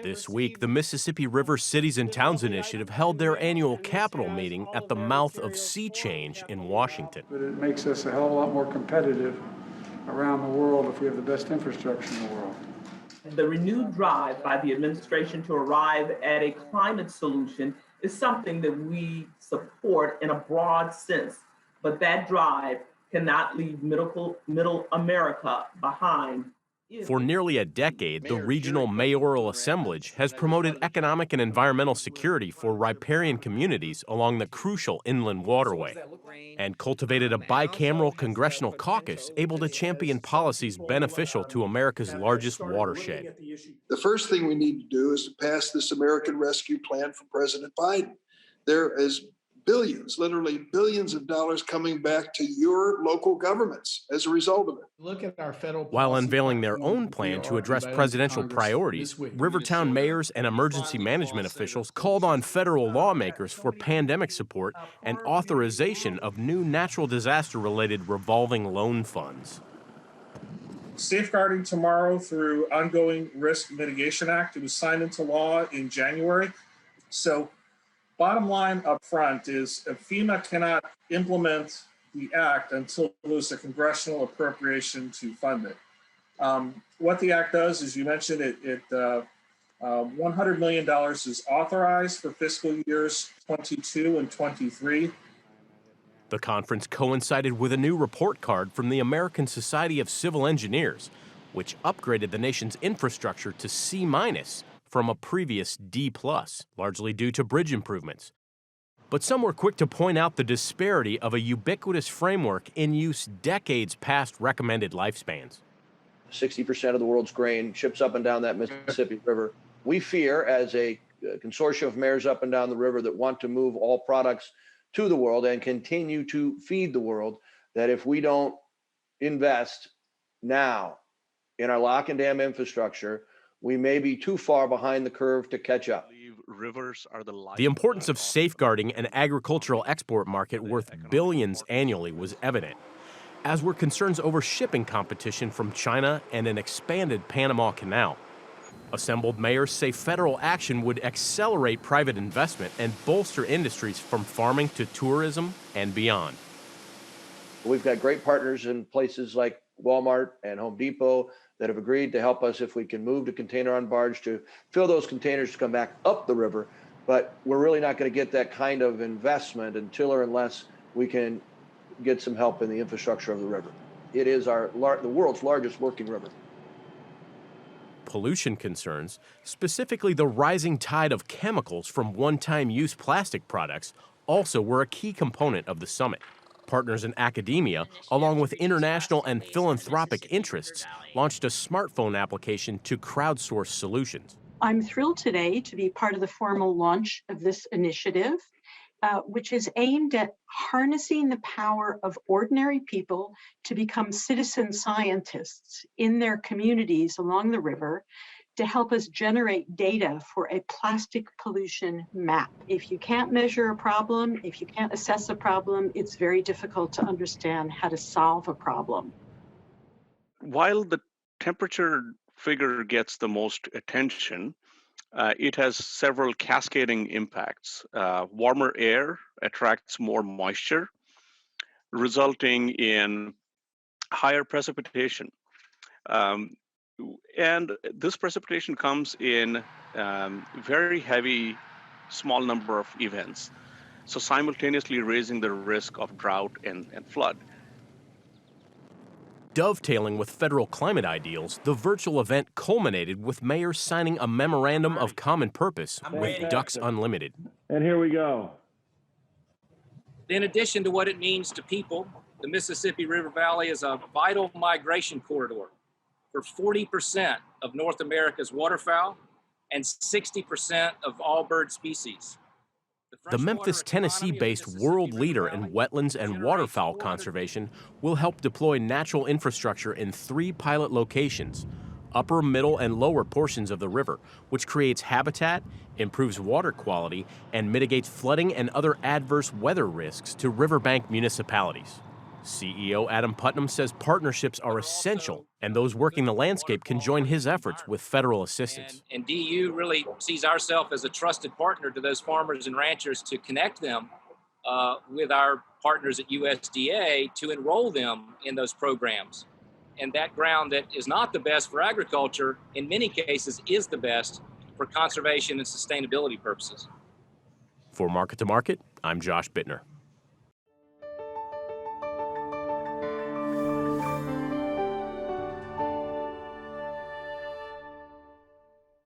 This week, the Mississippi River Cities and Towns Initiative held their annual Capitol meeting at the mouth of Sea Change in Washington. But it makes us a hell of a lot more competitive around the world if we have the best infrastructure in the world. The renewed drive by the administration to arrive at a climate solution is something that we support in a broad sense, but that drive cannot leave middle America behind. For nearly a decade, the regional mayoral assemblage has promoted economic and environmental security for riparian communities along the crucial inland waterway and cultivated a bicameral congressional caucus able to champion policies beneficial to America's largest watershed. The first thing we need to do is to pass this American Rescue Plan from President Biden. There is billions, literally billions of dollars coming back to your local governments as a result of it. Look at our federal While unveiling their own plan to address presidential priorities, Rivertown mayors and emergency management officials called on federal lawmakers for pandemic support and authorization of new natural disaster-related revolving loan funds. Safeguarding Tomorrow through Ongoing Risk Mitigation Act. It was signed into law in January. So bottom line up front is FEMA cannot implement the act until there's a congressional appropriation to fund it. What the act does, as you mentioned, $100 million is authorized for fiscal years 22 and 23. The conference coincided with a new report card from the American Society of Civil Engineers, which upgraded the nation's infrastructure to C- from a previous D+, largely due to bridge improvements. But some were quick to point out the disparity of a ubiquitous framework in use decades past recommended lifespans. 60% of the world's grain ships up and down that Mississippi River. We fear, as a consortium of mayors up and down the river that want to move all products to the world and continue to feed the world, that if we don't invest now in our lock and dam infrastructure, we may be too far behind the curve to catch up. The importance of safeguarding an agricultural export market worth billions annually was evident, as were concerns over shipping competition from China and an expanded Panama Canal. Assembled mayors say federal action would accelerate private investment and bolster industries from farming to tourism and beyond. We've got great partners in places like Walmart and Home Depot that have agreed to help us if we can move the container on barge to fill those containers to come back up the river. But we're really not going to get that kind of investment until or unless we can get some help in the infrastructure of the river. It is the world's largest working river. Pollution concerns, specifically the rising tide of chemicals from one-time use plastic products, also were a key component of the summit. Partners in academia, along with international and philanthropic interests, launched a smartphone application to crowdsource solutions. I'm thrilled today to be part of the formal launch of this initiative, which is aimed at harnessing the power of ordinary people to become citizen scientists in their communities along the river to help us generate data for a plastic pollution map. If you can't measure a problem, if you can't assess a problem, it's very difficult to understand how to solve a problem. While the temperature figure gets the most attention, it has several cascading impacts. Warmer air attracts more moisture, resulting in higher precipitation. And this precipitation comes in very heavy, small number of events, so simultaneously raising the risk of drought and flood. Dovetailing with federal climate ideals, the virtual event culminated with mayors signing a memorandum of common purpose with Ducks Unlimited. And here we go. In addition to what it means to people, the Mississippi River Valley is a vital migration corridor for 40% of North America's waterfowl and 60% of all bird species. The Memphis, Tennessee-based world leader in wetlands and waterfowl conservation will help deploy natural infrastructure in 3 pilot locations, upper, middle, and lower portions of the river, which creates habitat, improves water quality, and mitigates flooding and other adverse weather risks to riverbank municipalities. CEO Adam Putnam says partnerships are essential, and those working the landscape can join his efforts with federal assistance. And DU really sees ourselves as a trusted partner to those farmers and ranchers to connect them with our partners at USDA to enroll them in those programs. And that ground that is not the best for agriculture, in many cases, is the best for conservation and sustainability purposes. For Market to Market, I'm Josh Buettner.